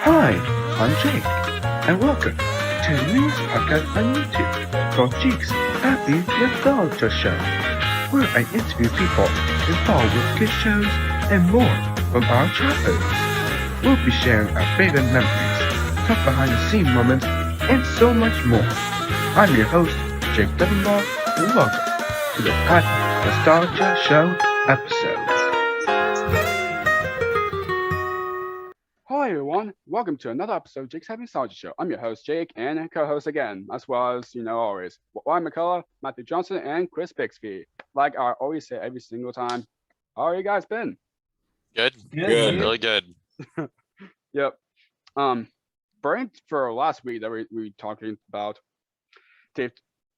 Hi, I'm Jake, and welcome to the newest podcast on YouTube called Jake's Happy Nostalgia Show, where I interview people involved with kids shows and more from our childhoods. We'll be sharing our favorite memories, top behind-the-scenes moments, and so much more. I'm your host, Jake Deffinbaugh, and welcome to the Happy Nostalgia Show episodes. Hi everyone, welcome to another episode of Jake's Happy Nostalgia Show. I'm your host Jake and co-host again, as well as always, Wyatt McCullough, Matthew Johnson, and Chris Bixby. Like I always say every single time, how are you guys been? Good. Really good. Yep. Brian, for last week that we talking about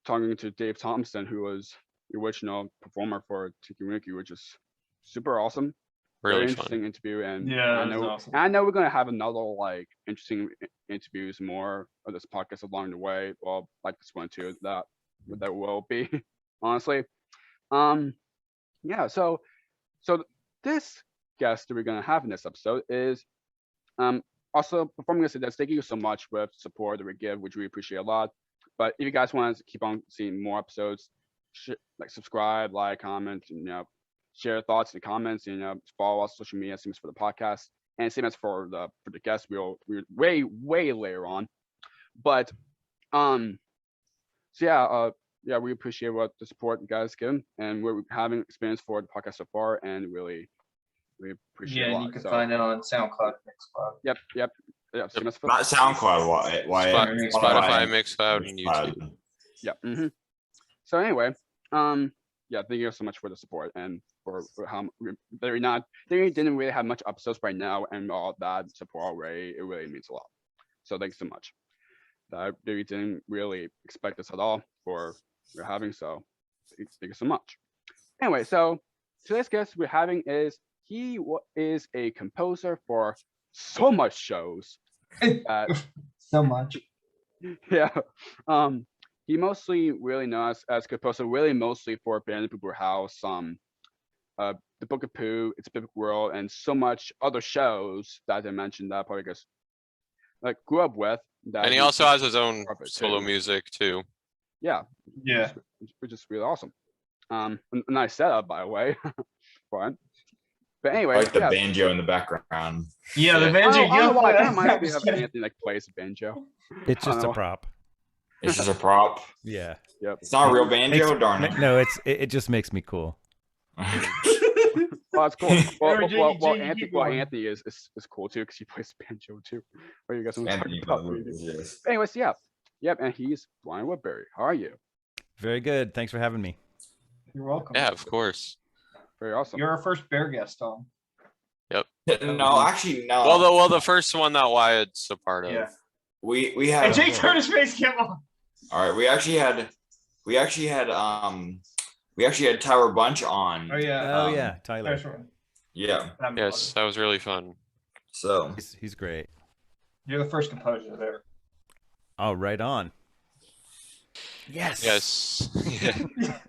talking to Dave Thompson, who was the original performer for Tiki Winky, which is super awesome. Really Very fun. interesting interview, and Yeah, I know we're gonna have another interesting interviews more of this podcast along the way. Well, like this one too. That will be honestly. Yeah. So this guest that we're gonna have in this episode is also performing us. Thank you so much with support that we give, which we appreciate a lot. But if you guys want to keep on seeing more episodes, subscribe, like, comment, and share thoughts in the comments, and follow us social media, same as for the podcast, and same as for the guests. We're way later on, but so yeah, we appreciate what the support you guys give, and we're having experience for the podcast so far, and we appreciate it a Yeah, lot. and you can So, find it on SoundCloud, Mixcloud. Yep. Same as for Not SoundCloud, Wyatt. Spotify, Mixcloud, and YouTube. Yeah. So anyway, yeah, thank you so much for the support and for how they didn't really have much episodes right now, and all that support already. It really means a lot. So thanks so much. That they didn't really expect this at all for we're having. So thank you so much. Anyway, so today's guest we're having is is a composer for so much shows. So much. Yeah. He mostly really known as composer, really mostly for Band Pooper House, the Book of Pooh, It's a Perfect World, and so much other shows that I mentioned that probably just grew up with. And he also has his own Perfect, solo too. music too. Yeah, which is really awesome. A nice setup, by the way, Brian. But anyway, I like the banjo in the background. Yeah, the Yeah. banjo. I don't know why. It kind of reminds me of Anthony plays a banjo. It's I don't just a know. prop. It's just a prop. Yeah. Yep. It's not a real banjo, darn it. No, it just makes me cool. Well, that's cool. Well, Anthony, keep going. Anthony is cool too because he plays banjo too. What you guys want to talk Anthony about? Woodbury, yes. Anyways, yep, and he's Brian Woodbury. How are you? Very good. Thanks for having me. You're welcome. Yeah, of course. Very awesome. You're our first bear guest on. No, actually, no. Well, the first one that Wyatt's a part of. Yeah. we had. And Jake turned his face cam on. All right, we actually had Tower Bunch on. Oh yeah. Oh yeah, Tyler. There's one. Yeah. Yes, that was really fun. So He's great. You're the first composer there. Oh, right on. Yes. Yes. Yeah.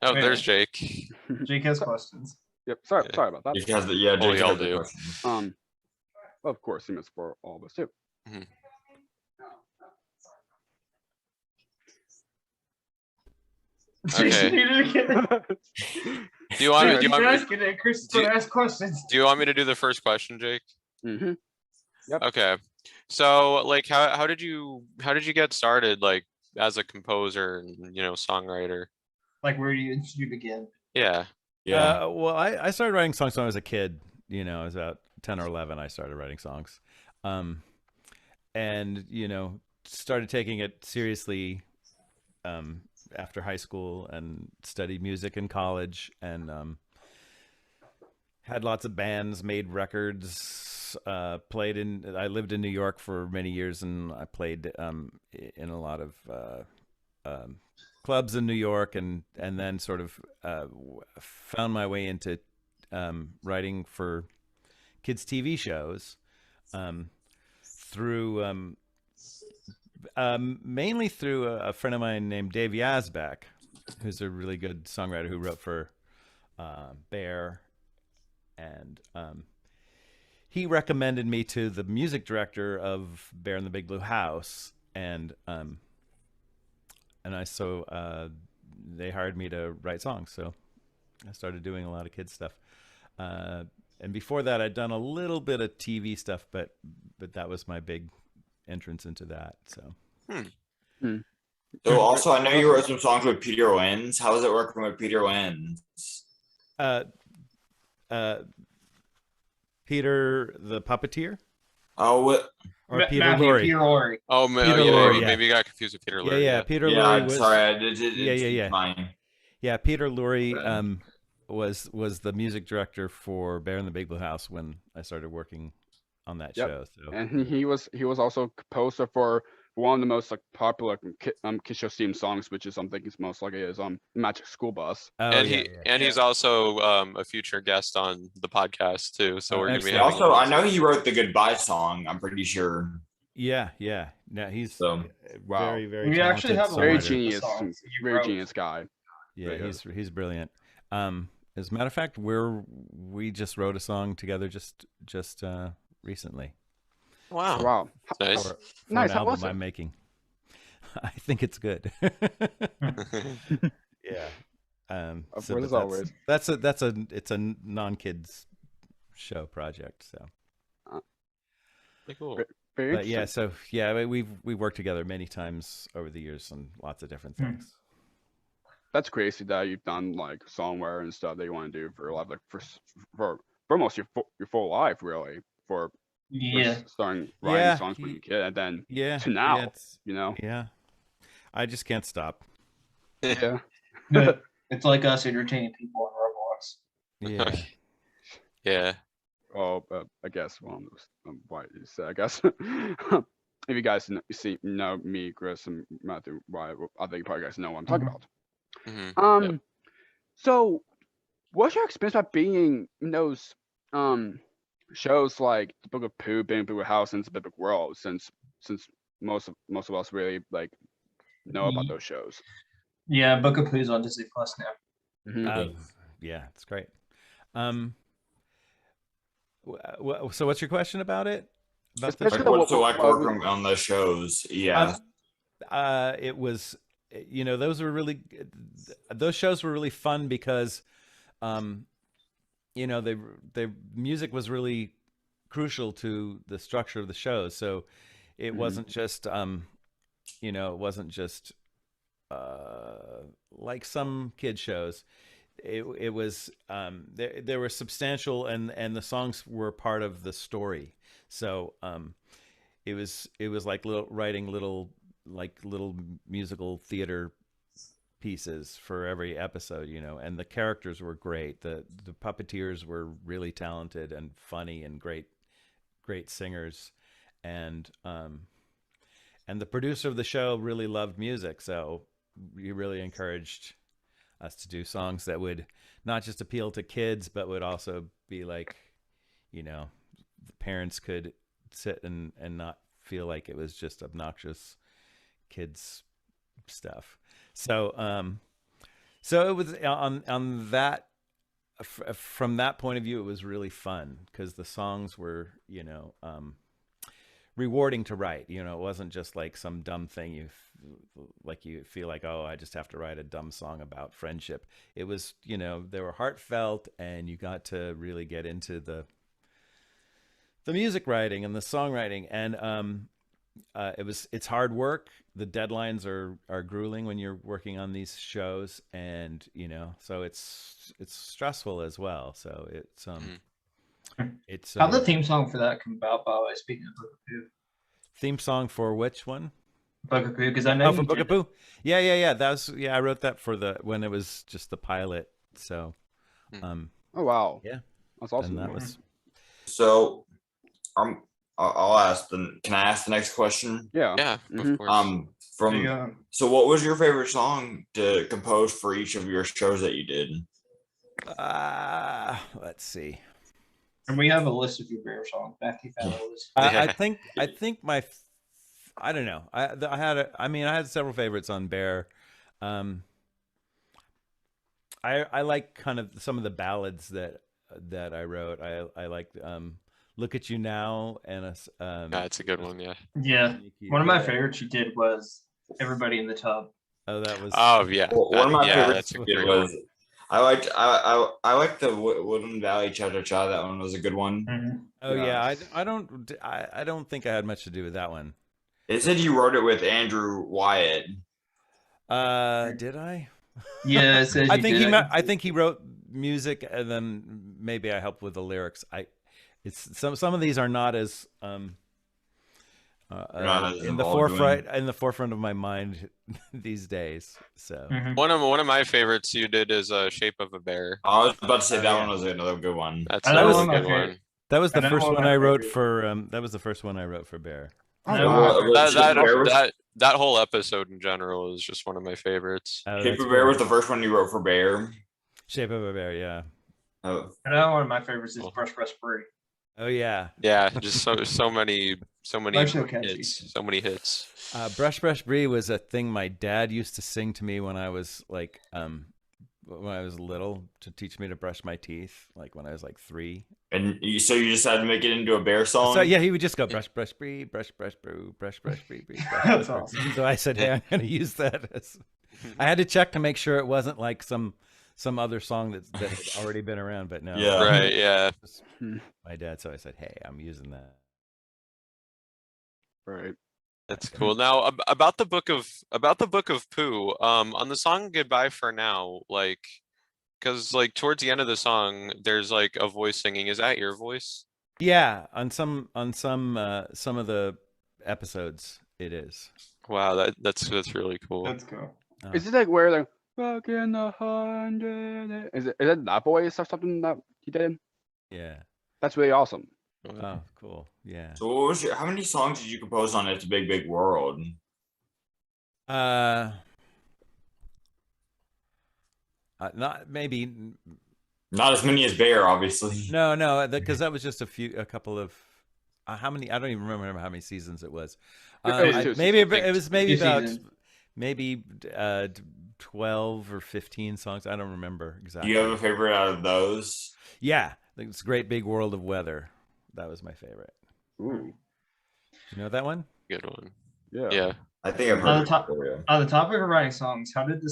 Oh, there's Jake. Jake has questions. Yep. Sorry Yeah. about that. Jake has the Oh, Jake y'all has the do. questions. Of course, same as for all of us too. Okay. Jake needed to get it. Do you want me? Dude, Do you want he's me? asking it. Chris is do you- gonna ask questions. Do you want me to do the first question, Jake? Mm-hmm. Okay. So, how did you get started, as a composer and songwriter? Like, where do you begin? Yeah. Yeah. Well, I started writing songs when I was a kid. I was about 10 or 11. I started writing songs, and started taking it seriously after high school and studied music in college and had lots of bands, made records, I lived in New York for many years, and I played in a lot of clubs in New York, and then sort of found my way into writing for kids TV shows through mainly through a friend of mine named Dave Yazbek, who's a really good songwriter who wrote for Bear, and he recommended me to the music director of Bear in the Big Blue House, and they hired me to write songs. So I started doing a lot of kids stuff. And before that, I'd done a little bit of TV stuff, but that was my big entrance into that. So. So also, I know you wrote some songs with Peter Wins. How was it working with Peter Wins? Peter the puppeteer, Oh, what? or Ma- Peter Matthew, Lorre? Peter Lorre. Oh, Peter yeah, Lorre, maybe, yeah. maybe you got confused with Peter Yeah, Lorre. yeah. Peter Yeah, Lorre I'm was. sorry. Yeah. Fine. Yeah, Peter Lorre Okay. was the music director for Bear in the Big Blue House when I started working on that Yep. show. So And he was also composer for one of the most like popular Kid Show theme songs, which is I'm thinking is most likely is Magic School Bus. oh, And yeah, he yeah. and he's also a future guest on the podcast too. So Oh, we're gonna be excellent. having Also, him I on know soon. he wrote the Goodbye song. I'm pretty sure. Yeah. No, he's So- Wow. very, very We actually talented have a Very bunch songwriter. of genius, songs that you very wrote. genius guy. Yeah, Yeah. he's brilliant. As a matter of fact, we just wrote a song together just recently Wow. Wow. Nice. for Nice, an how album was it? I'm making. I think it's good. Yeah. Of So, course, but always. it's a non-kids show project. So, Pretty cool. Very but yeah, interesting. so yeah, we've worked together many times over the years on lots of different Hmm. things. That's crazy that you've done like Songwriter and stuff that you want to do for life, like for almost your full life, really, for Yeah. starting writing Yeah, songs when you were a kid, and then Yeah. to now, it's, you know. yeah. I just can't stop. Yeah. It's like us entertaining people on Roblox. Yeah. Yeah. Oh, I guess why you said I guess if you guys know me, Chris, and Matthew, why I think you probably guys know what I'm talking about. Mhm. So what's your experience about being in those shows like the Book of Pooh, Big Big House, and the Big Big World, since most of us really like know about those shows. Yeah, Book of Pooh's on Disney Plus now. Mhm. Yeah, it's great. So what's your question about it? About the Especially show? the- What's it like working on the shows? Yeah. It was, those shows were really fun because, the music was really crucial to the structure of the show. So it wasn't just, it wasn't just like some kid shows. It was there were substantial and the songs were part of the story. So it was like writing little musical theater pieces for every episode, and the characters were great. The puppeteers were really talented and funny and great singers, and the producer of the show really loved music, so he really encouraged us to do songs that would not just appeal to kids, but would also be like, the parents could sit and not feel like it was just obnoxious kids stuff. So it was on that, from that point of view, it was really fun because the songs were, rewarding to write. It wasn't just like some dumb thing you feel like, oh, I just have to write a dumb song about friendship. It was, they were heartfelt, and you got to really get into the music writing and the songwriting, and it's hard work. The deadlines are grueling when you're working on these shows, and so it's stressful as well. So it's How'd the theme song for that come about, by the way, speaking of Book of Pooh? theme song for which one? Book of Pooh, because I know For you Book of did- Pooh. Yeah. That was, I wrote that for when it was just the pilot. So, Oh wow. Yeah. That's awesome. and that was So, I'll ask the. Can I ask the next question? Yeah. Yeah, Mhm. of course. Yeah. So what was your favorite song to compose for each of your shows that you did? let's see. And we have a list of your favorite songs. Matthew found a list. I think I don't know. I had several favorites on Bear. I like kind of some of the ballads that I wrote. I liked Look at You Now, and That's a good one. Yeah. Yeah. One of my favorites she did was Everybody in the Tub. Oh, that was. Oh yeah. Well, one of my favorites that's a she did great was one. I liked the Woodland Valley Cha Cha Cha. That one was a good one. Mm-hmm. Oh yeah, I don't think I had much to do with that one. It said you wrote it with Andrew Wyatt. Did I? Yeah, it says I you think did. I think he wrote music, and then maybe I helped with the lyrics. It's some of these are not as Not as in the forefront of my mind these days. So Mhm. One of my favorites you did is Shape of a Bear. I was about to say Oh, that yeah. one was another good one. That's I a know really one of my good one. that was the And then first one of one my I wrote favorite- for. That was the first one I wrote for Bear. Oh, No, wow. That whole episode in general is just one of my favorites. Oh, Shape that's of Bear cool. was the first one you wrote for Bear. Shape of a Bear. Yeah. Oh, Another one of my favorites is Cool. Brush Brush Spree. Oh yeah. Yeah, just so many Like so catchy. hits. So many hits. Brush Brush Bree was a thing my dad used to sing to me when I was like when I was little, to teach me to brush my teeth, like when I was like 3. and so you decided to make it into a Bear song? So yeah, he would just go brush brush Bree, brush brush brew, brush brush Bree, brush That's brush awesome. Bree. So I said, hey, I'm going to use that. I had to check to make sure it wasn't like some other song that had already been around, but no. Yeah. Right, yeah. My dad, so I said, hey, I'm using that. Right. That's cool. Now about the Book of Pooh, on the song Goodbye for Now, like, because like towards the end of the song, there's like a voice singing. Is that your voice? Yeah, on some of the episodes it is. Wow, that's really cool. That's cool. Is it like where like back in 100? Is it that voice or something that he did? Yeah. That's really awesome. Oh, cool. Yeah. So what was how many songs did you compose on It's a Big Big World? Not maybe. Not as many as Bear, obviously. No, because that was just a couple of. How many? I don't even remember how many seasons it was. It was Maybe two it was maybe two about seasons. maybe 12 or 15 songs. I don't remember Do exactly. you have a favorite out of those? Yeah, it's Great Big World of Weather. That was my favorite. Ooh. You know that one? Good one. Yeah. Yeah. I think I've On heard the it top- before, yeah. On the topic of writing songs, how did the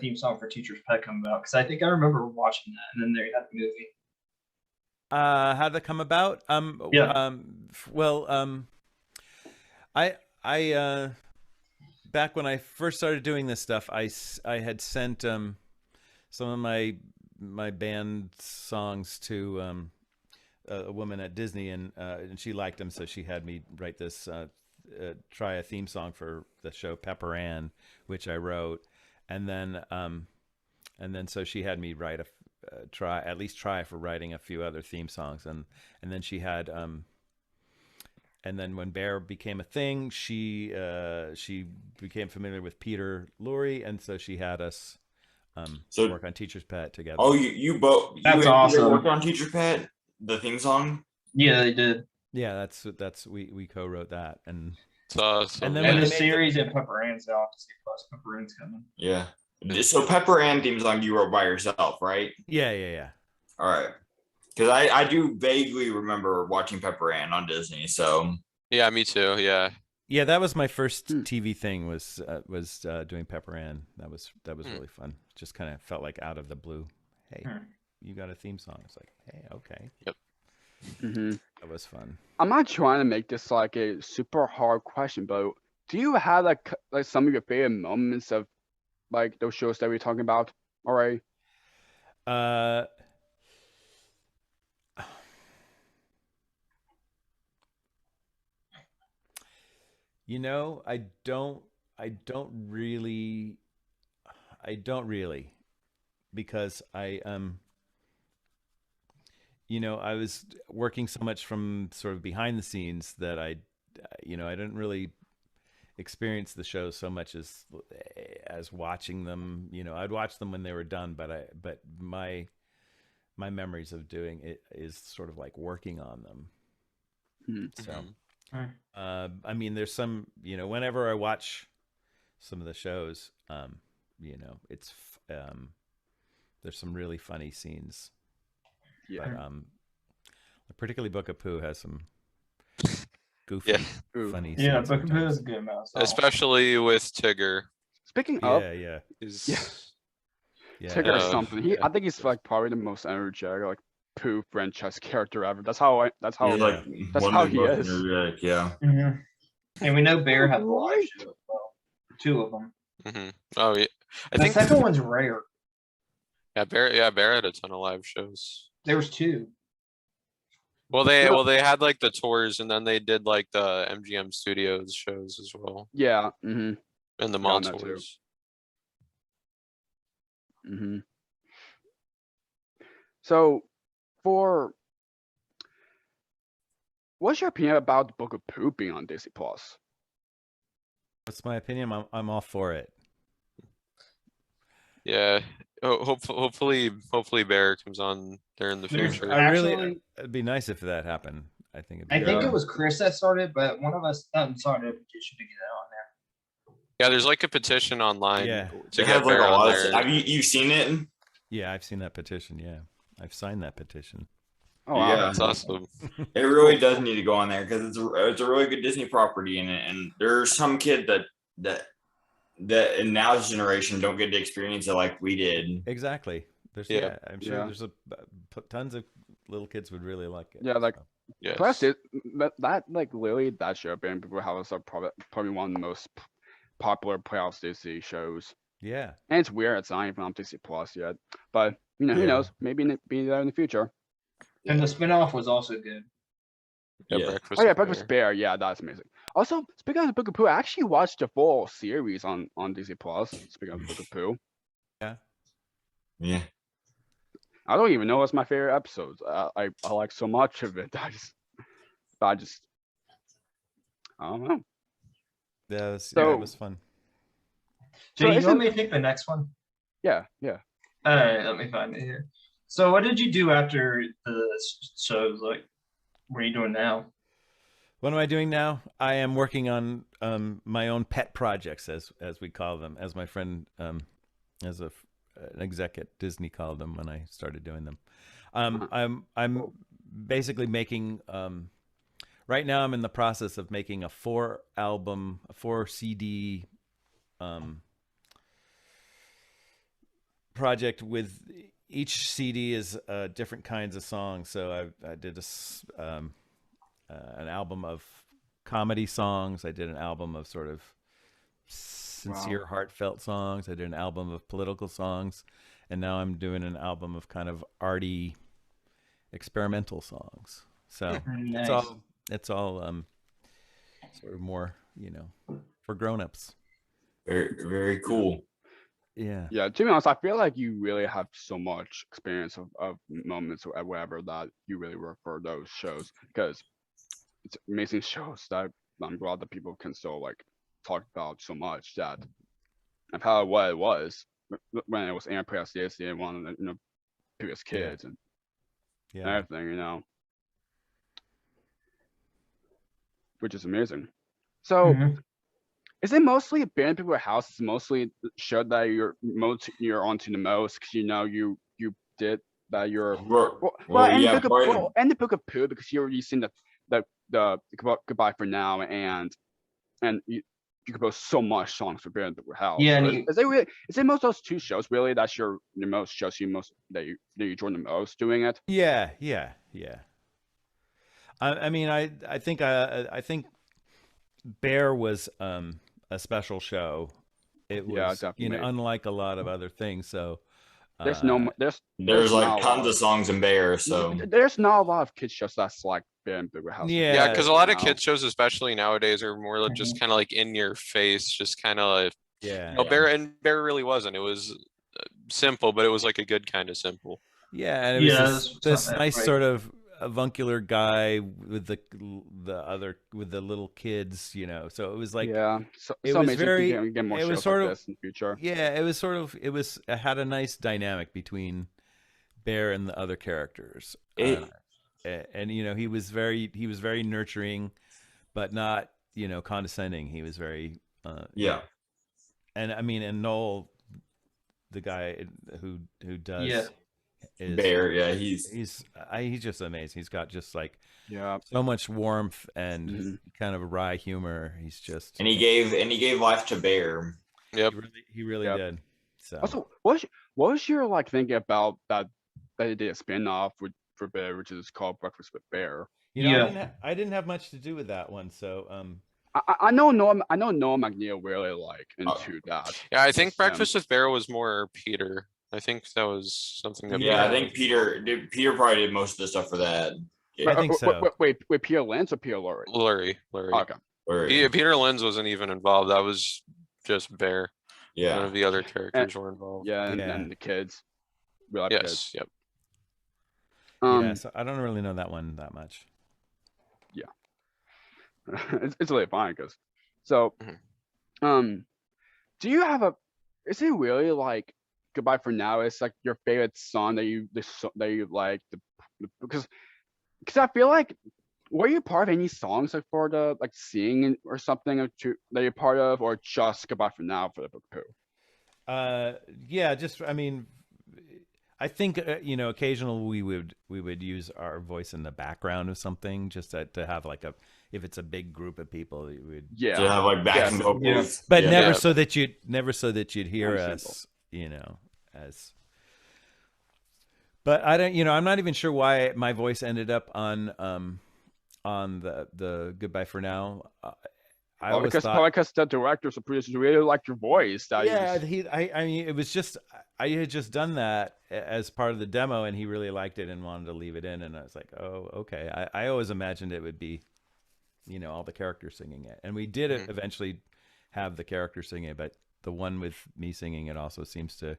theme song for Teacher's Pet come about? Because I think I remember watching that, and then they had the movie. How did that come about? Yeah. I back when I first started doing this stuff, I had sent some of my band songs to a woman at Disney, and she liked them, so she had me write this try a theme song for the show Pepper Ann, which I wrote, and then so she had me write try for writing a few other theme songs, and then she had and then when Bear became a thing, she became familiar with Peter Lorre, and so she had us So- work on Teacher's Pet together. Oh, you both. That's you and Peter awesome. Worked on Teacher Pet, the theme song. Yeah, they did. Yeah, that's we co-wrote that, and It's awesome. And then yeah. when And they the made series at Pepper Ann's out. Plus Pepper Ann's coming. Yeah. So Pepper Ann theme song you wrote by yourself, right? yeah. All right. Because I do vaguely remember watching Pepper Ann on Disney. So Yeah, me too. Yeah. Yeah, that was my first Hmm. TV thing. Was doing Pepper Ann. That was really fun. Just kind of felt like out of the blue. Hey, you got a theme song? It's like, hey, okay, Mm-hmm. that was fun. I'm not trying to make this like a super hard question, but do you have like some of your favorite moments of like those shows that we're talking about? All right. You know, I don't really, because I I was working so much from sort of behind the scenes that I didn't really experience the show so much as watching them. I'd watch them when they were done, but my memories of doing it is sort of like working on them. Mhm. So. I mean, there's some, whenever I watch some of the shows, it's there's some really funny scenes. Yeah. But Particularly Book of Pooh has some goofy, Yeah. funny. Yeah, scenes Book of Pooh sometimes. is a good amount. Especially with Tigger. Speaking of Yeah. Tigger or Uh, something, I think he's like probably the most energetic like Pooh franchise character ever. That's how He's he most is. energetic, yeah. Mhm. And we know Bear has a live Right. show as well. 2 of them. Oh yeah. I The think second one's rare. Bear had a ton of live shows. There was 2. Well, Yeah. they had like the tours, and then they did like the MGM Studios shows as well, Yeah. and the Yeah, mall on that too. tours. So, what's your opinion about the Book of Pooh being on Disney Plus? What's my opinion? I'm all for it. Yeah. Hopefully Bear comes on there in the There's future. actually, It'd be nice if that happened. I think. It'd I be think great. it was Chris that started, but one of us started a petition to get it on there. Yeah, there's like a petition online Yeah. to They get have like Bear a on lot there. of. Have you seen it? Yeah, I've seen that petition. Yeah, I've signed that petition. Oh, wow. Yeah. That's awesome. It really does need to go on there because it's a really good Disney property in it, and there's some kid that in now's generation don't get to experience it like we did. Exactly. There's Yeah. I'm sure Yeah. there's tons of little kids would really like it. Yeah, like so. Yes. plus that like literally that show being People House are probably one of the most popular playoff Disney shows. Yeah. And it's weird it's not even on Disney Plus yet. But who Yeah. knows? Maybe be there in the future. And the spinoff was also good. Yeah. Breakfast Oh yeah, with Breakfast Bear. Bear. Yeah, that's amazing. Also, speaking of the Book of Pooh, I actually watched the full series on Disney Plus. Speaking of the Book of Pooh, Yeah. I don't even know what's my favorite episodes. I like so much of it. I don't know. Yeah, it So- was fun. Jay, you isn't- want me to take the next one? Yeah. All right, let me find it here. So, what did you do after the shows? Like, what are you doing now? What am I doing now? I am working on my own pet projects, as we call them, as my friend, as an exec at Disney called them when I started doing them. I'm basically making. Right now, I'm in the process of making a 4 CD project with each CD is different kinds of songs. So I did an album of comedy songs. I did an album of sort of sincere, heartfelt songs. I did an album of political songs, and now I'm doing an album of kind of arty, experimental songs. So Nice. it's all sort of more, for grown-ups. Very, very cool. Yeah. Yeah, to be honest, I feel like you really have so much experience of moments or whatever that you really work for those shows because it's amazing shows that I'm glad that people can still like talk about so much that of how what it was when it was airing past Disney and one of the previous kids and everything, which is amazing. So. Mhm. Is it mostly Band People House? It's mostly the show that you're onto the most because you did that you're and the Book of Pooh because you're using the Goodbye for Now and you compose so much songs for Band People House. Yeah, So and is it most of those 2 shows really that's your most shows that you enjoy the most doing it? Yeah. I mean, I think Bear was a special show. It was, definitely. unlike a lot of other things. So There's There's like not a tons lot. of songs in Bear, so There's not a lot of kids shows that's like Band People House. Yeah, because a lot of now. kids shows, especially nowadays, are more just kind of like in your face, just kind of like. yeah. Bear really wasn't. It was simple, but it was like a good kind of simple. Yeah, and it was Yeah, this that's nice right. sort of avuncular guy with the little kids, So it was like so it so was amazing very- to get more it was shows sort like of- this in the future. yeah, it had a nice dynamic between Bear and the other characters. And he was very nurturing, but not condescending. He was very yeah. and I mean, and Noel, the guy who does is Bear, yeah, he's he's just amazing. He's got just like Yeah. so much warmth and Mhm. kind of wry humor. He's just and he gave life to Bear. Yep. he really Yep. did. So Also, what was your like thinking about that they did a spin-off for Bear, which is called Breakfast with Bear? you know, Yeah. I didn't have much to do with that one. So I know Noah McNeil really like Oh. into that. Yeah, I think Just, um, Breakfast with Bear was more Peter. I think that was something that. Yeah, I Yeah. think Peter probably did most of the stuff for that. I think so. Wait, Peter Lynch or Peter Lorre? Larry. Oh, okay. Or- Peter Lenz wasn't even involved. That was just Bear. None yeah. of the other characters were involved. Yeah, and, Yeah. and the kids. Real life Yes. kids. Yep. Yeah, so I don't really know that one that much. it's really fine because so do you have is it really like Goodbye for Now is like your favorite song that you like because I feel like were you part of any songs like for the like singing or something that you're part of, or just Goodbye for Now for the Book of Pooh? Yeah, just I mean, I think you know, occasionally we would use our voice in the background of something just to have like if it's a big group of people, we would. Yeah. To have like backing Yeah. vocals. But Yeah. never Yeah. so that you'd hear Understandable. us, you know, as. But I don't, you know, I'm not even sure why my voice ended up on the Goodbye for Now. I always Probably thought, because the directors or producers really liked your voice. That you yeah, just- I mean, it was just I had just done that as part of the demo, and he really liked it and wanted to leave it in, and I was like, oh, okay. I always imagined it would be, you know, all the characters singing it, and we did eventually have the characters singing it, but the one with me singing it also seems to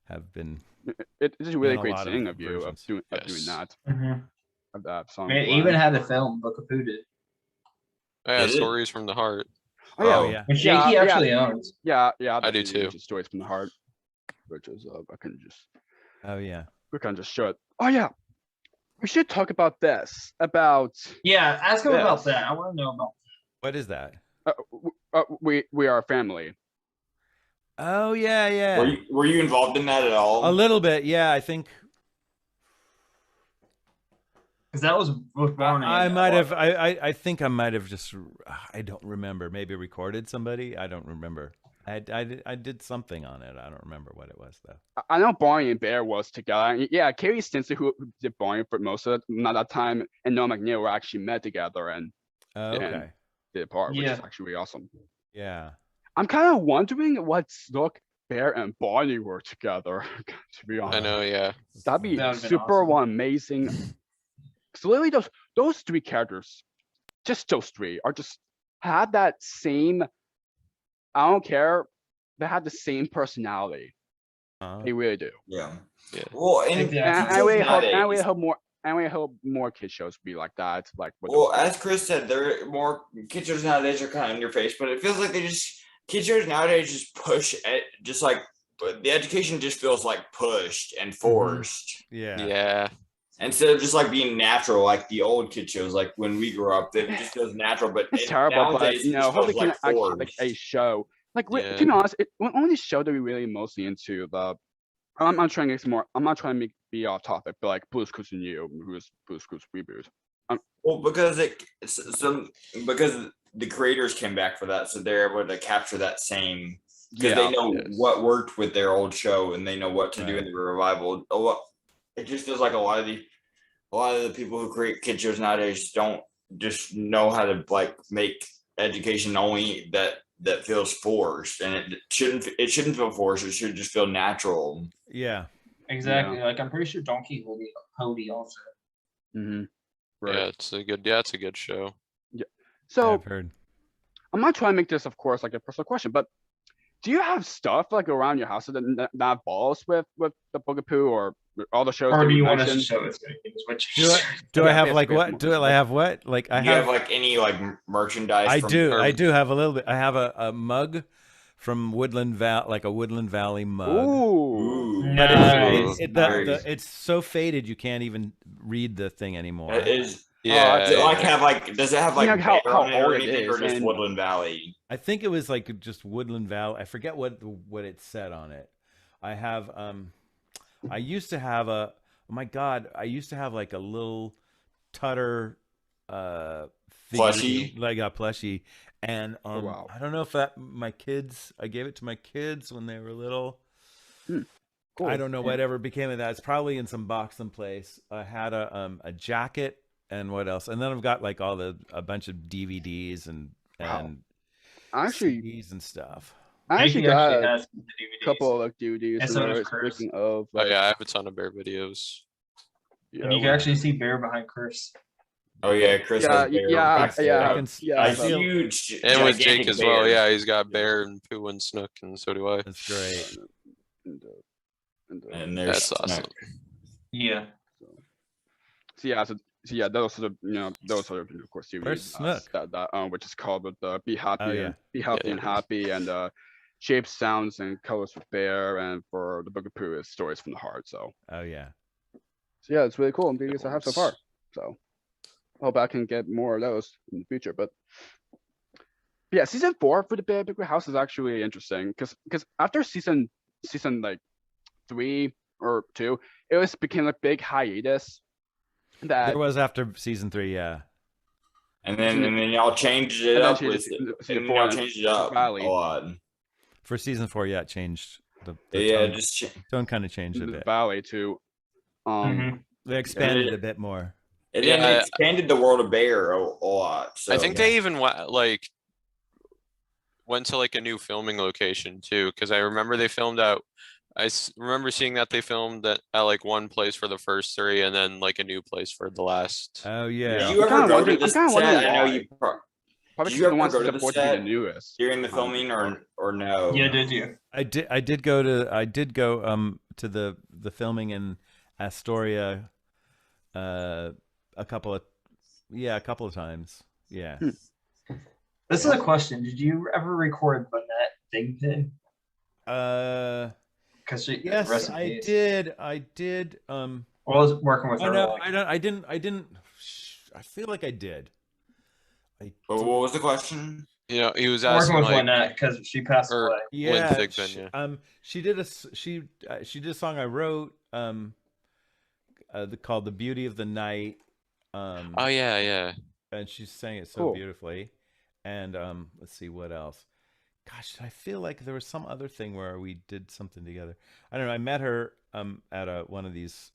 have been. it's a really in a great lot of thing of you versions. doing Yes. that. Mhm. Of that song. It even had a film, Book of Pooh did, Yeah, Did it? Stories from the Heart. Oh yeah, Oh yeah, which Yeah, Jakey yeah. actually owns. yeah. I do that's too. just Stories from the Heart, which is oh yeah. we can just show it. Oh yeah, we should talk about this. About Yeah, ask him about Yes. that. I want to know about. What is that? we are a family. Oh yeah, yeah. Were you involved in that at all? A little bit, yeah. I think Because that was with Barney. I might have. I think I might have just. I don't remember. Maybe recorded somebody. I don't remember. I did something on it. I don't remember what it was though. I know Barney and Bear was together. And yeah, Carrie Stinson, who did Barney for most of it, not that time, and Noah McNeil were actually met together and Oh, okay. did a part, which is Yeah. actually really awesome. Yeah. I'm kind of wondering what look Bear and Barney were together. To be honest, I know. Yeah. that'd be That would've been super awesome. amazing. So literally, those three characters, just those three, are just had that same. I don't care. They had the same personality. They really do. Yeah. Yeah. Well, and Exactly. And teachers I really hope. nowadays- And I really hope more. And I really hope more kid shows be like that. Like with Well, those- as Chris said, they're more kid shows nowadays are kind of in your face, but it feels like kid shows nowadays just push it, just like but the education just feels like pushed and forced Yeah. Yeah. instead of just like being natural, like the old kid shows, like when we grew up, it just feels natural. But it's terrible, but nowadays, you it know, just hopefully feels can like actually like a forced. show. Like Yeah. to be honest, only show that we really mostly into the. I'm not trying to get more. I'm not trying to be off topic, but like Blue's Clues and You, who is Blue's Clues reboot. Well, because because the creators came back for that, so they're able to capture that same because they know yes. what worked with their old show and they know what to do in Right. the revival. It just feels like a lot of the people who create kid shows nowadays don't just know how to like make education only that feels forced, and it shouldn't feel forced. It should just feel natural. Yeah. Exactly. Like I'm pretty sure Donkey Hody also. Mm-hmm. Yeah. It's a good show. So I've heard. I'm not trying to make this, of course, like a personal question, but do you have stuff like around your house that balls with the Book of Pooh or all the shows? Or that do we you want us to mentioned? show this? Which Do I Yeah, have yes, like yes, what? more Do I have what? Like I Do you have have. like any like merchandise? I from- do. or- I do have a little bit. I have a mug from Woodland Valley, like a Woodland Valley mug. Ooh. Ooh, But Nice. it's so faded you can't even read the thing anymore. It is. Yeah. Does it like yeah. have like? Does it have like You know how bear on it or old it anything, or is, just and- Woodland Valley? I think it was like just Woodland Valley. I forget what it said on it. I have I used to have a. Oh my God! I used to have like a little Tutter Plushie? figurine, like a plushie, and wow. I don't know if I gave it to my kids when they were little. Cool. I don't know whatever became of that. It's probably in some box someplace. I had a jacket and what else? And then I've got like a bunch of DVDs and Actually, CDs and stuff. I actually Jakey got has a the DVDs. couple of like DVDs. And so and does there. Chris. Speaking of, Oh like, yeah, I have a ton of bear videos. yeah, And you can actually see Bear behind Chris. Oh yeah, Chris yeah, has bear. yeah, Big yeah, bear. I can yeah. A see but- huge, And with Jake gigantic as well. bear. Yeah, he's got bear and Pooh and Snook, and so do I. That's great. And there's That's awesome. Snook. Yeah. So yeah, those are those are of course Where's series Snook? that which is called the Be Happy Oh, yeah. and Be Healthy and Happy and Shapes, Sounds, and Colors for Bear, and for the Book of Pooh is Stories from the Heart. So Oh yeah. yeah, it's really cool. I'm videos I have so ones. far. So hope I can get more of those in the future. But yeah, season 4 for the Bear Big Red House is actually interesting because after season like 3 or 2, it was became a big hiatus. That There was after season 3, yeah. And then y'all changed it And then up she with just- it. season And 4 y'all and changed it up Valley. a lot. For season 4, yeah, it changed. The Yeah, tone, just tone kind of changed a the bit. Valley too. Mhm. They expanded a bit more. it Yeah. expanded the world of Bear a lot. So I think they even went to like a new filming location too, because I remember they filmed out. Remember seeing that they filmed at like one place for the first 3, and then like a new place for the last. Oh Did yeah. you I'm ever kinda go wondering- to the I'm kinda wondering set? I know why. you Probably Did you because the ever ones go to that the support to be the set newest. during the filming or no? Yeah, did you? I did go to the filming in Astoria a couple of times. Yeah. This is a question. Did you ever record Lynette Thingpin? Because Yes, rest in I peace. did. I did. Well, I was working with Oh her. no, like- I didn't. I feel like I did. But what was the question? You know, he was working asking with like, Lynette because she passed or- away. Yeah, Thigpen, yeah. she did she did a song I wrote called "The Beauty of the Night." oh yeah, And she sang it so Cool. beautifully. And let's see what else. Gosh, I feel like there was some other thing where we did something together. I don't know. I met her at one of these.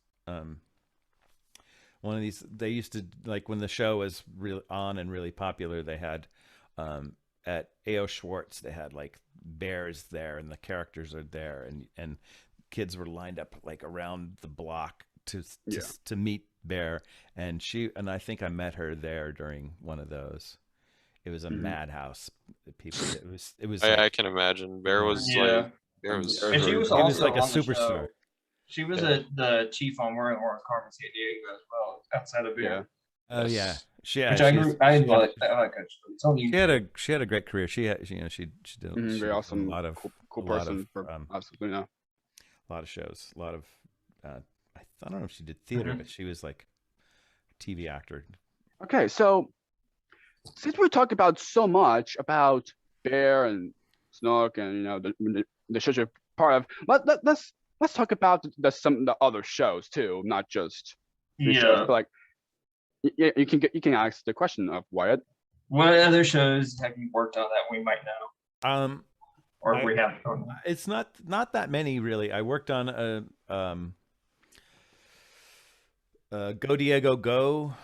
They used to, like, when the show was really on and really popular, they had at A.O. Schwartz, they had like bears there, and the characters are there, and kids were lined up like around the block to meet Bear, and I think I met her there during one of those. It was a madhouse. People, it was. I can imagine. Bear was like, Bear was. And she was He was also like a on the superstar. show. She was the chief on War of Carmen San Diego as well, outside of Beer. Oh yeah, Which I like her. It's only she had a great career. She did Very awesome. a lot of cool a lot person of, for absolutely no. a lot of shows, a lot of I don't know if she did theater, but she was like a TV actor. Okay, so since we're talking about so much about Bear and Snook and the shows you're part of, let's talk about some of the other shows too, not just the shows. But like, you can ask the question of Wyatt. What other shows have you worked on that we might know? Or we haven't? It's not that many really. I worked on Go Diego Go.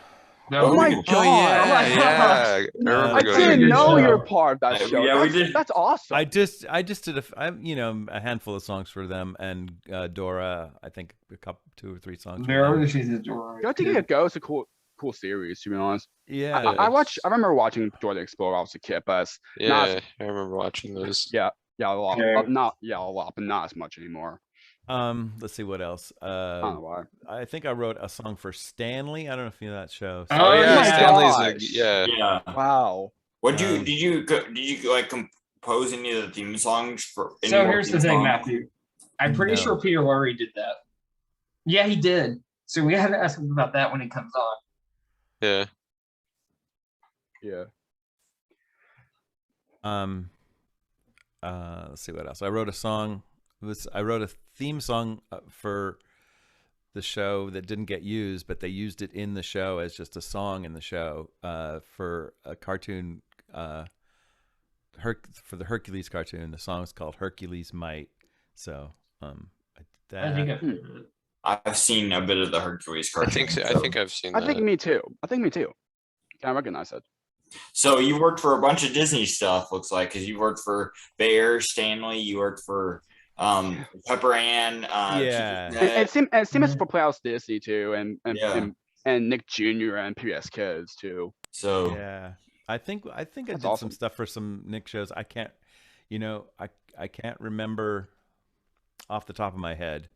Oh my god! yeah. I didn't know you're part of that show. Yeah, we did. That's awesome. I just did a handful of songs for them, and Dora. I think a couple, 2 or 3 songs. She's a Dora. Go Diego Go is a cool series, to be honest. Yeah, I remember watching Dora the Explorer when I was a kid, but Yeah, I remember watching those. a lot, Yeah. a lot, but not as much anymore. Let's see what else. I don't know why. I think I wrote a song for Stanley. I don't know if you know that show. Oh, yeah, my Stanley's gosh. Yeah. Wow. What did you like compose any of the theme songs for? any So more here's the theme thing, songs? Matthew. I'm pretty No. sure Peter Lorre did that. Yeah, he did. So we have to ask him about that when he comes on. Yeah. Yeah. Let's see what else. I wrote a song. I wrote a theme song for the show that didn't get used, but they used it in the show as just a song in the show for a cartoon. For the Hercules cartoon, the song is called Hercules Might. So I think I've heard of it. I've seen a bit of the Hercules cartoon. I think I've seen I that. think me too. I recognize it. So you worked for a bunch of Disney stuff, looks like, because you worked for Bear, Stanley, you worked for Pepper Ann. Yeah. And same as for Playhouse Disney too, Yeah. and Nick Jr. and PBS Kids too. So yeah, I think I did That's some awesome. stuff for some Nick shows. I can't, I can't remember off the top of my head.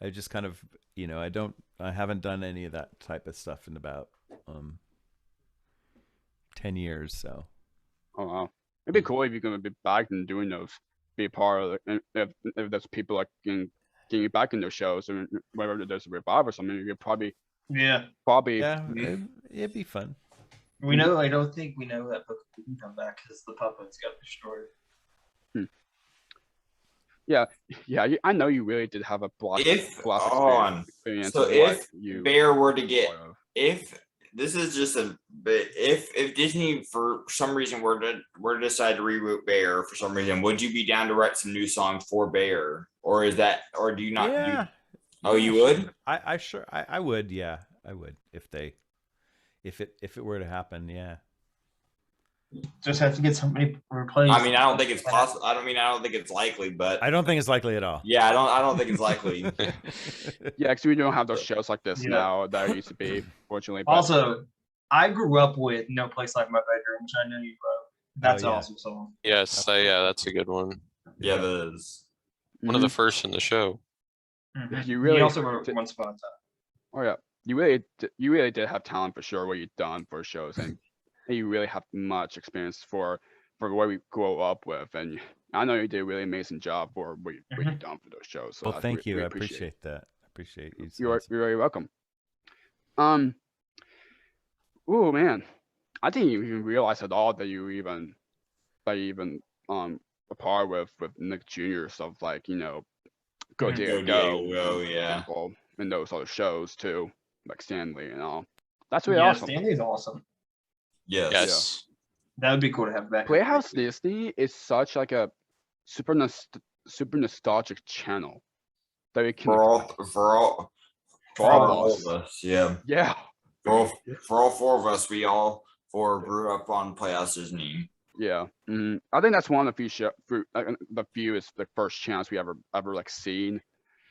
I just kind of, I haven't done any of that type of stuff in about 10 years. So. Oh wow, it'd be cool if you're gonna be back and doing those, be a part of it. And if there's people like getting you back in those shows, and whether there's a revive or something, you could probably Yeah, yeah. it'd be fun. We know. I don't think we know that Book of Pooh can come back because the puppets got destroyed. Yeah, I know you really did have a blast experience. So of if what you Bear were to get, part of. if this is just a bit, if Disney for some reason were to decide to reboot Bear for some reason, would you be down to write some new songs for Bear, or is that, or do you not? Yeah. You would? I would. Yeah, I would if it were to happen. Yeah. Just have to get somebody replaced. I mean, I don't think it's possible. I don't think it's likely, but I don't think it's likely at all. yeah, I don't think it's likely. Yeah, because we don't have those shows like this Yeah. now that used to be, fortunately. But Also, I grew up with No Place Like My Bedroom, which I know you wrote. That's yeah. an awesome song. Yes, yeah, that's a good one. Yeah, that is. One of the first in the show. Mhm. You really He also wrote did- Once Upon a Time. Oh yeah, you really did have talent for sure. What you've done for shows, and you really have much experience for what we grow up with. And I know you did a really amazing job for what you've done for those shows. So Well, thank you. we I appreciate that. I appreciate you. You're very welcome. Oh man, I didn't even realize at all that you even a part with Nick Jr. stuff like Go Mhm. Diego Go, for yeah. example, and those other shows too, like Stanley and all. That's really Yeah, awesome. Stanley's awesome. Yes. Yes. That would be cool to have back. Playhouse Disney is such like a super nostalgic channel that we can For all of us, yeah. yeah. For all four of us, we all four grew up on Playhouse Disney. Yeah, I think that's one of the few is the first chance we ever like seen.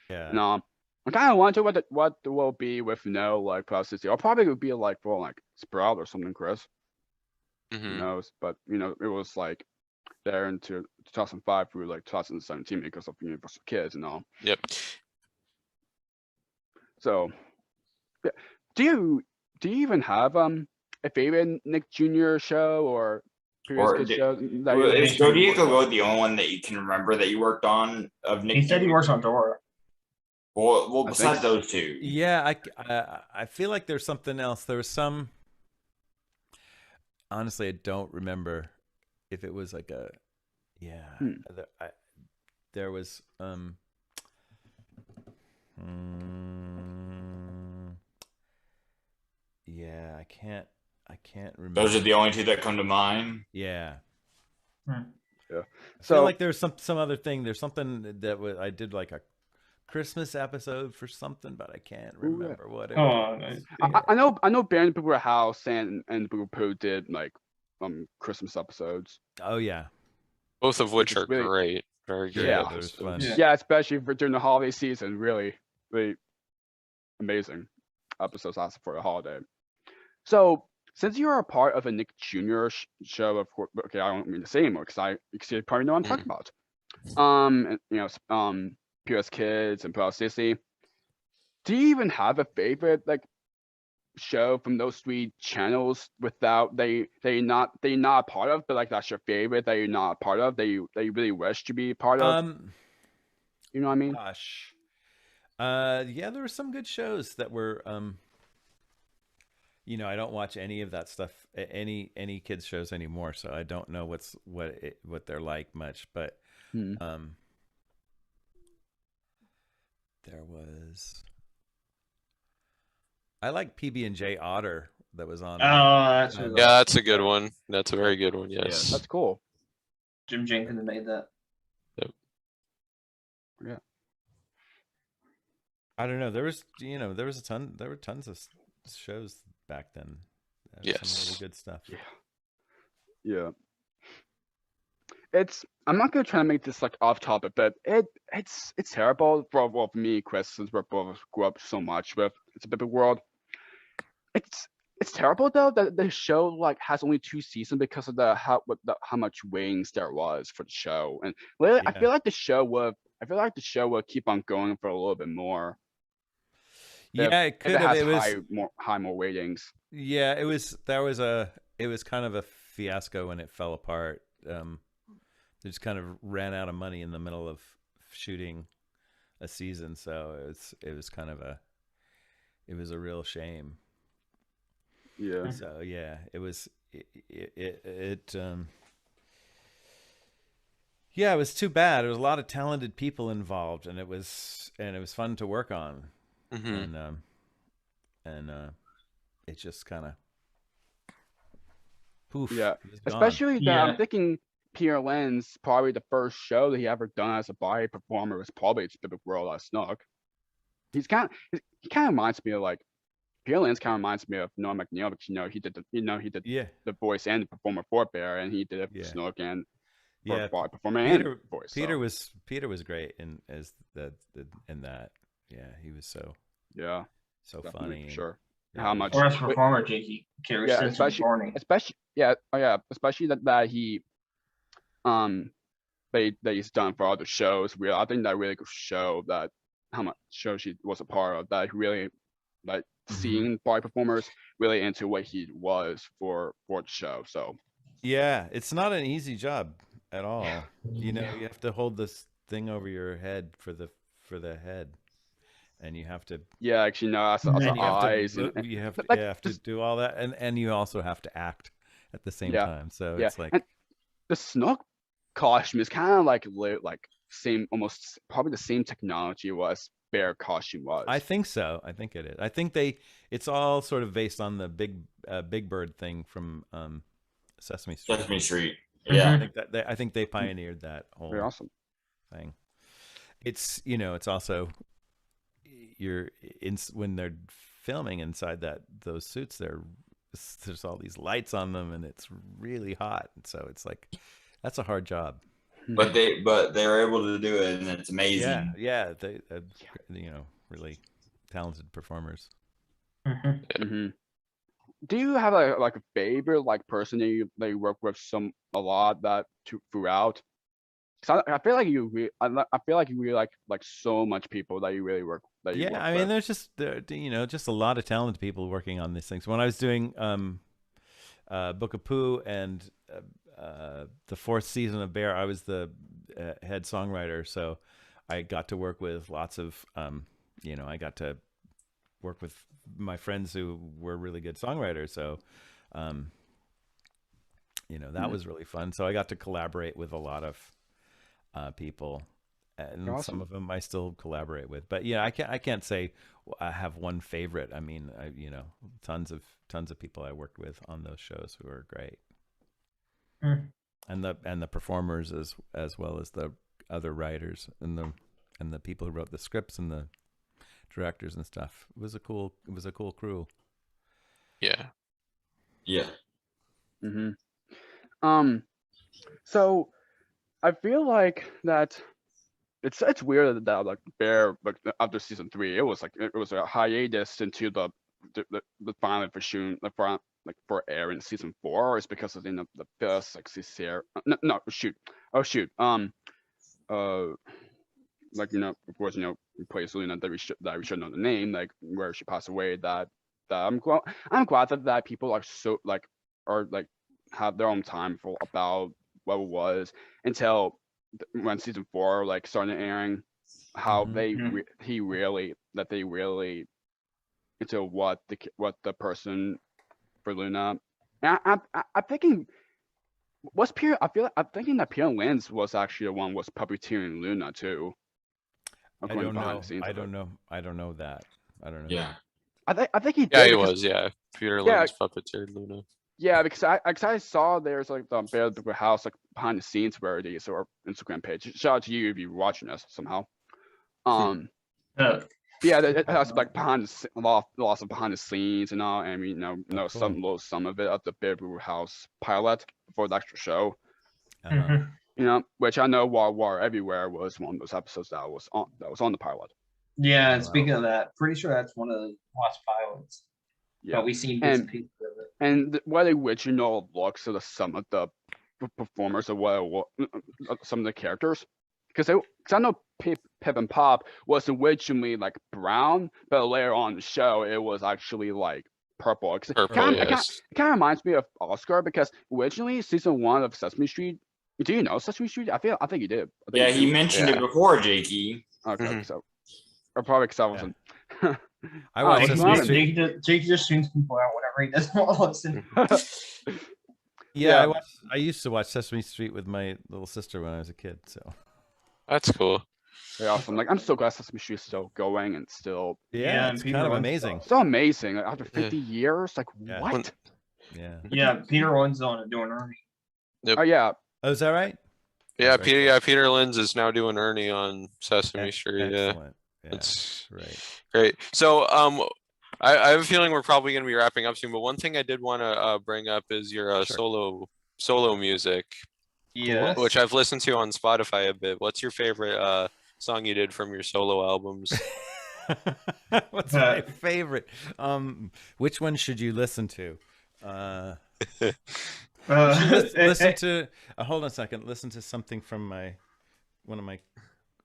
Yeah. And I kind of wonder what will be with like Plasticity. Or probably would be like for like Sprout or something, Chris. Who Hmm. knows? But it was like there into 2005 through like 2017 because of Universal Kids and all. Yep. So, yeah. Do you even have a favorite Nick Jr. show or previous Or kid di- show? That Well, you is Go Diego Go the only one that you can remember that you worked on of Nick? He said he Jr.? works on Dora. Well, I besides think so. those two. Yeah, I feel like there's something else. There was some. Honestly, I don't remember if it was like a. Yeah, there was. Yeah, I can't remember. Those are the only two that come to mind. Yeah. Hmm. Yeah. I So feel like there's some other thing. There's something that I did like a Christmas episode for something, but I can't Ooh, yeah. remember what it Oh, was. I know Baron Boober House and Book of Pooh did like Christmas episodes. Oh yeah. Both of which is are really- great. Very good. Yeah. That was fun. episodes. Yeah. Yeah, especially during the holiday season. Really amazing episodes lasted for the holiday. So since you are a part of a Nick Jr. show, of course, okay, I don't mean to say anymore because you probably know what I'm talking about. And, PS Kids and Plus Disney. Do you even have a favorite like show from those three channels without you're not a part of, but like that's your favorite that you're not a part of that you really wish to be a part of? You know what I mean? Gosh. Yeah, there were some good shows that were I don't watch any of that stuff, any kids shows anymore, so I don't know what they're like much, but Hmm. there was I like PB&J Otter that was on. That's Yeah, Yeah, that's a good one. That's a very good one. Yes. That's cool. Jim Jenkins made that. I don't know. There was there were tons of shows back then. There was some really Yes. good stuff. Yeah. I'm not gonna try to make this like off topic, but it's terrible for me, Chris, since we both grew up so much with It's a Big World. It's terrible though that the show like has only 2 seasons because of how much wings there was for the show. And really, I Yeah. feel like the show would keep on going for a little bit more. Yeah, it If could it have. has It was more ratings. yeah. It was kind of a fiasco when it fell apart. They just kind of ran out of money in the middle of shooting a season, so it was kind of a real shame. Yeah. So yeah, it was yeah, it was too bad. There was a lot of talented people involved, and it was fun to work on, Hmm. and it just kind of poof. Yeah. it was gone. Especially that Yeah. I'm thinking Peter Lynn's probably the first show that he ever done as a body performer was probably It's a Big World as Snook. He kind of reminds me of like Peter Lynn's kind of reminds me of Noah McNeil because he did Yeah, the voice and the performer for Bear, and he did it for Yeah. Snook and for yeah. body performer Peter and voice. Peter was great in that. Yeah, he was so Yeah, funny. definitely, for and- sure. yeah, How he- much- Or as performer, Jakey carries Yeah, sense of especially- warning. especially that he that he's done for other shows. I think that really could show that how much shows he was a part of, that he really like seeing body performers really into what he was for the show. So Yeah, it's not an easy job at all. You know, you have to hold this thing over your head for the head, and you have to yeah, actually no, also And and you have eyes to and you have to, like, you have to this- do all that, and you also have to act at the same Yeah, time. So yeah, it's like and the Snook costume is kind of like same, almost probably the same technology was Bear costume was. I think so. I think it is. I think it's all sort of based on the Big Bird thing from Sesame Street. Sesame Street. I Yeah. think I think they pioneered that whole Very awesome. thing. It's it's also when they're filming inside those suits, there's all these lights on them, and it's really hot. So it's like that's a hard job. But they're able to do it, and it's amazing. Yeah, they really talented performers. Hmm. Do you have a favorite person that you work with a lot throughout? 'Cause I feel like I feel like you really like so much people that you really work that you Yeah, work I mean, with. there's just a lot of talented people working on these things. When I was doing Book of Pooh and the 4th season of Bear, I was the head songwriter, so I got to work with lots of I got to work with my friends who were really good songwriters. So that was really fun. So I got to collaborate with a lot of people, and Awesome. some of them I still collaborate with. But yeah, I can't say I have one favorite. I mean, tons of people I worked with on those shows who are great, and the performers as well as the other writers and the people who wrote the scripts and the directors and stuff. It was a cool crew. Yeah. Yeah. Hmm. So I feel like that it's weird that like Bear after season 3 it was a hiatus into the finally for shooting for air in season 4. It's because of the first season. No, shoot. Of course replace Luna that we should know the name, where she passed away. That I'm glad that people are so have their own time for about what it was until when season 4 started airing, how Mhm. they really into what the person for Luna. And I'm thinking I'm thinking that Pierre Lynch was actually the one was puppeteering Luna too. I according don't to behind know. the scenes I of it. don't know. I don't know that. I don't know. Yeah. I think he did. Yeah, he because- was. Yeah, Peter Yeah. Lynn's puppeteered Luna. Yeah, because I saw there's like the Bear the Big House like behind the scenes rarities or Instagram page. Shout out to you if you're watching us somehow. Uh, Yeah, it has like lots of behind the scenes and all, and cool. some of it of the Bear Brew House pilot for the extra show. Uh-huh. Which I know War Everywhere was one of those episodes that was on the pilot. Yeah, Oh, and speaking of that, pretty sure that's one of the last pilots. Yeah, But we've seen bits and And- pieces of it. and what the original looks of some of the performers of some of the characters, because I know Pip and Pop was originally like brown, but later on in the show it was actually like purple. It Purple, kind yes. of reminds me of Oscar, because originally season 1 of Sesame Street. Do you know Sesame Street? I think you did. I think Yeah, you he do. mentioned Yeah. it before, Jakey. Okay, Mhm. so or probably because I wasn't. I Oh, watched it's Sesame not- Street. Jake just tunes people out whenever he doesn't want to listen. Yeah, Yeah. I used to watch Sesame Street with my little sister when I was a kid. So That's cool. Very awesome. Like, I'm so glad Sesame Street is still going and still yeah, and it's Peter kind of Lynn's amazing. so amazing. Like, after Yeah. 50 years, like Yeah. what? Yeah. Yeah, Peter Lynn's on it doing Ernie. Oh yeah, Oh, is that right? Yeah, That's very cool. Peter Lynn's is now doing Ernie on Sesame Street. Yeah, Excellent. Yeah, it's right. great. So I have a feeling we're probably going to be wrapping up soon. But one thing I did want to bring up is your Sure. solo music, Yes. which I've listened to on Spotify a bit. What's your favorite song you did from your solo albums? What's my favorite? Which one should you listen to? Listen to. Hold on a second. Listen to something from one of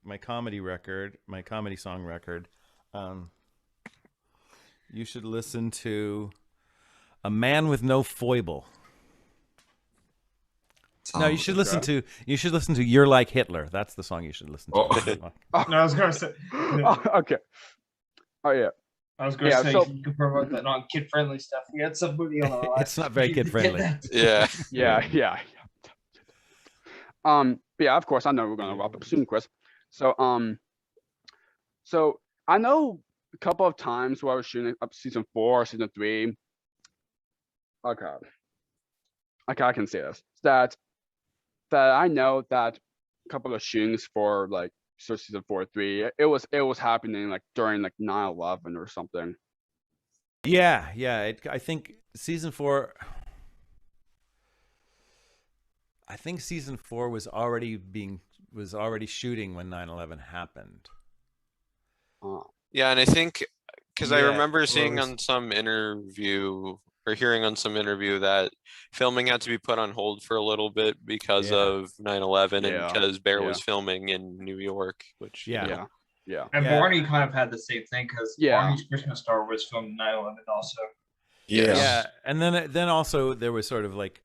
my comedy record, my comedy song record. You should listen to "A Man with No Foible." No, you should listen to. You should listen to "You're Like Hitler." That's the song you should listen to. Oh. No, I was gonna say. No, okay. Oh yeah. I was gonna Yeah, say so- you can promote that on kid friendly stuff. We had somebody on our It's not very Get kid-friendly. that. Yeah. Yeah. But yeah, of course, I know we're gonna wrap up soon, Chris. So so I know a couple of times where I was shooting up season 4, season 3. Okay, I can say this. That I know that a couple of shootings for like season 4, 3, it was happening like during like 9/11 or something. Yeah. I think season 4. I think season 4 was already shooting when 9/11 happened. Yeah, and I think because I Yeah, remember well, seeing it was- on some interview or hearing on some interview that filming had to be put on hold for a little bit because Yeah. of 9/11 and Yeah, because Bear yeah. was filming in New York, which you Yeah. know, Yeah. And Yeah. Barney kind of had the same thing because Yeah. Barney's Christmas Star was filmed 9/11 also. Yeah, and then also there was sort of like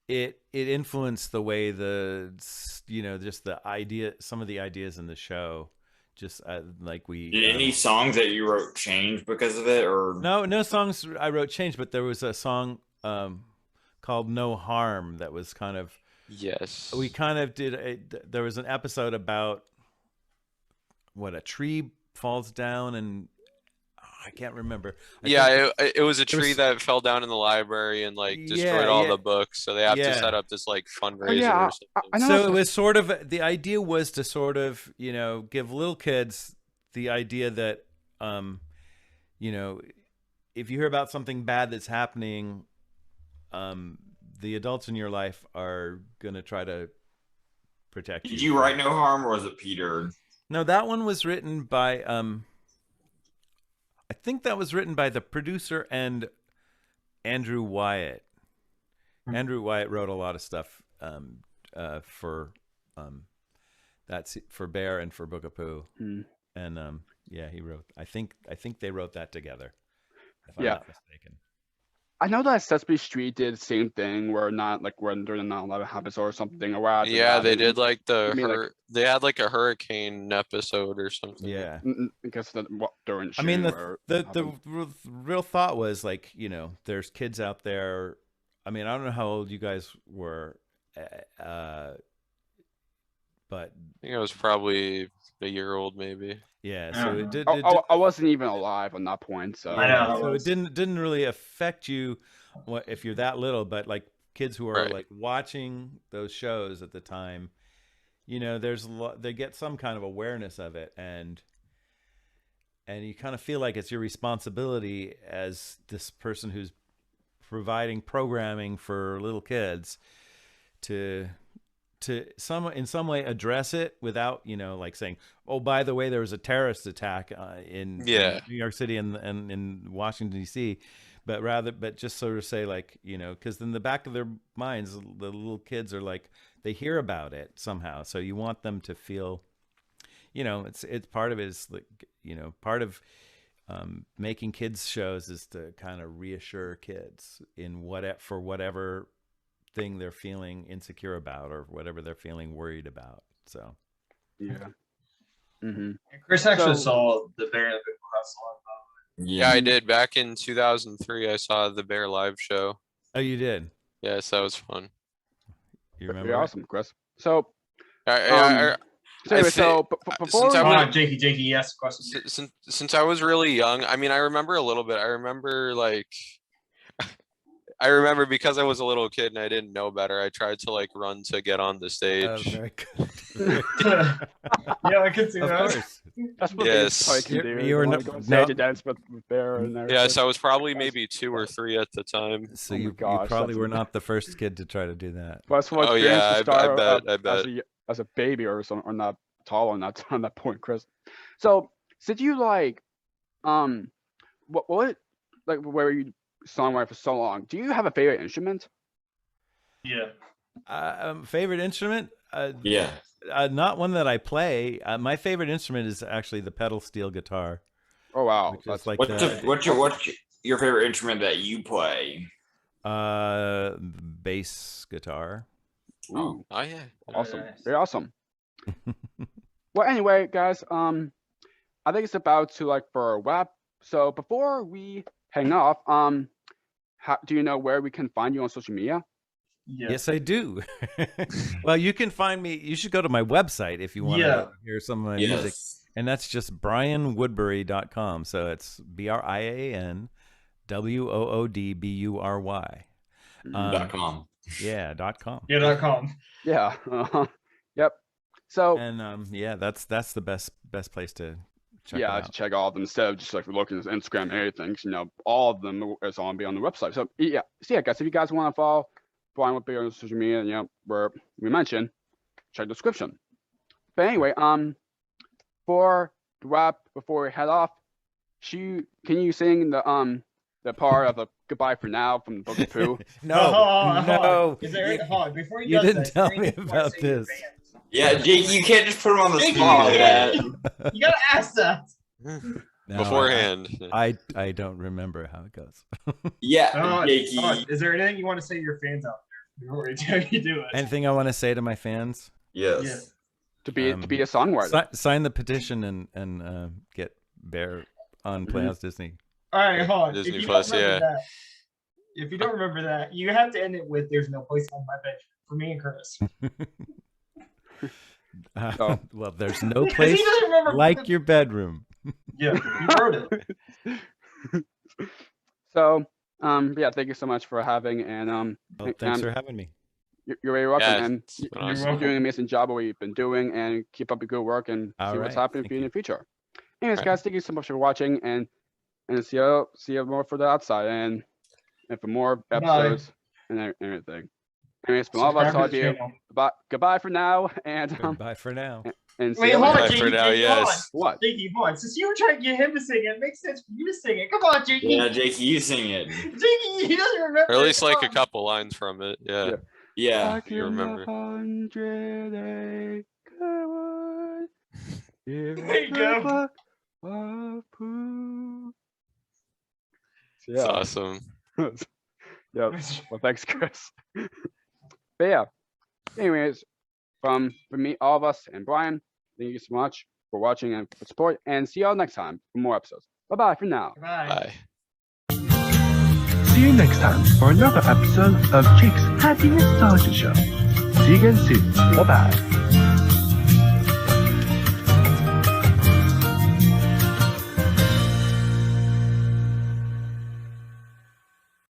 it influenced the way just the idea, some of the ideas in the show, just like we Did any songs that you wrote change because of it, or no songs I wrote changed, but there was a song called "No Harm" that was kind of, yes, we kind of there was an episode about what a tree falls down and I can't remember. yeah, it was a tree was- that fell down in the library and like destroyed Yeah, all yeah. the books, so they have to Yeah. set up this like fundraiser yeah, or something. I know So that's- it was sort of, the idea was to sort of, give little kids the idea that, if you hear about something bad that's happening, the adults in your life are going to try to protect you. did you write No Harm, or was it Peter? No, that one was written by, I think that was written by the producer and Andrew Wyatt. Andrew Wyatt wrote a lot of stuff for for Bear and for Book of Pooh. Mm. And yeah, he wrote. I think they wrote that together. If Yeah. I'm not mistaken. I know that Sesame Street did the same thing where not like when during the 9/11 happens or something. Or where after Yeah, that, they did like you mean, like- they had like a hurricane episode or something. Yeah. because during the I mean, shooting where the it happened. real thought was like, there's kids out there. I mean, I don't know how old you guys were I think I was probably a year old, maybe. Yeah, I so don't it know. did. I wasn't even alive on that point, so I know. So it didn't really affect you, if you're that little. But like kids who are Right. like watching those shows at the time, you know, they get some kind of awareness of it, and you kind of feel like it's your responsibility as this person who's providing programming for little kids to in some way address it without, you know, like saying, oh, by the way, there was a terrorist attack in New York City and in Washington D.C., but just sort of say, like, you know, because in the back of their minds, the little kids are like, they hear about it somehow, so you want them to feel, you know, it's part of it is, like, you know, part of making kids shows is to kind of reassure kids in whatever thing they're feeling insecure about or whatever they're feeling worried about. So yeah. Mm-hmm. Chris actually saw the Bear in the Big House live. Yeah, I did. Back in 2003, I saw the Bear live show. Oh, you did? Yes, that was fun. You remember? Pretty awesome, Chris. So, I anyway, thi- so before since I Come was- on, Jakey, yes, question. Since I was really young, I mean, I remember a little bit. I remember like, I remember because I was a little kid and I didn't know better. I tried to like run to get on the Oh, stage. very good. Yeah, I can see Of that. course. that's what Yes. they probably can do. You were They no- wanna go on no- stage and dance with Bear and everything. Yes, I was probably maybe 2 or 3 at the time. So Oh my you gosh, probably that's were not the first kid to try to do that. But that's what Oh, experience yeah, to I start bet. as a baby or something, or not tall on that point, Chris. So did you like what like where you songwriter for so long? Do you have a favorite instrument? Yeah. Favorite instrument? Yeah. Not one that I play. My favorite instrument is actually the pedal steel guitar. Oh wow, Which is that's like What's your favorite instrument that you play? bass guitar. ooh, Oh yeah. awesome, nice. very awesome. Well, anyway, guys, I think it's about to like for a wrap. So before we hang off, do you know where we can find you on social media? Yeah. Yes, I do. Well, you can find me. You should go to my website if you want Yeah. to hear some of my music. Yes. And that's just brianwoodbury.com. So it's BrianWoodbury. .com. Yeah, .com. Yeah.com. Yeah. Yep. So And yeah, that's the best place to check yeah, it to out. check all of them instead of just like looking at Instagram and everything. You know, all of them is on be on the website. So yeah, guys, if you guys want to follow Brian Woodbury on social media, you know, where we mentioned, check the description. But anyway, for the wrap before we head off, can you sing the part of the Goodbye for Now from the Book of Pooh? No. Is there, hold on, before he You does didn't that, is tell there me anything you wanna about say to your this. fans? Yeah, Jake, you can't just put him on the Jakey, spot like you that. can't- You gotta ask that. No, Beforehand. I don't remember how it goes. Yeah, Hold on, Jakey. hold on. Is there anything you want to say to your fans out there before you do it? Anything I want to say to my fans? Yes. Yeah. to be a songwriter. Sign the petition and get Bear on Playhouse Disney. All right, hold on. Disney if you Plus, don't remember yeah. that, if you don't remember that, you have to end it with "There's no place on my bedroom" for me and Chris. Oh. Well, there's no 'Cause place he doesn't remember. like your bedroom. Yeah, he wrote it. So yeah, thank you so much for having and Well, thanks for having me. you're very welcome, Yeah, and it's been you're awesome. doing an amazing job of what you've been doing, and keep up the good work and All see what's right, happening thank for you in you. the future. Anyways, Right. guys, thank you so much for watching, and see you more for the outside and for more Bye. episodes and everything. Anyways, from all of us, Subscribe all to of the you, channel. goodbye for now, and Goodbye for now. and see Wait, you hold on, later. Bye for Jakey, now, Jakey, hold on. yes. What? Jakey, hold on. Since you were trying to get him to sing it, it makes sense for you to sing it. Come on, Jakey. Yeah, Jakey, you sing it. Jakey, he doesn't remember. Or at it. least Come like a on. couple lines from it. Yeah. Yeah. Yeah. Back you in the remember. 100 acre wood, here There you is go. the Book of Pooh. It's Yeah. awesome. Yeah. Well, thanks, Chris. But yeah. Anyways, from me, all of us, and Brian, thank you so much for watching and for support. And see y'all next time for more episodes. Bye bye for now. Bye. Bye. See you next time for another episode of Jake's Happy Nostalgia Show. See you again soon. Bye bye.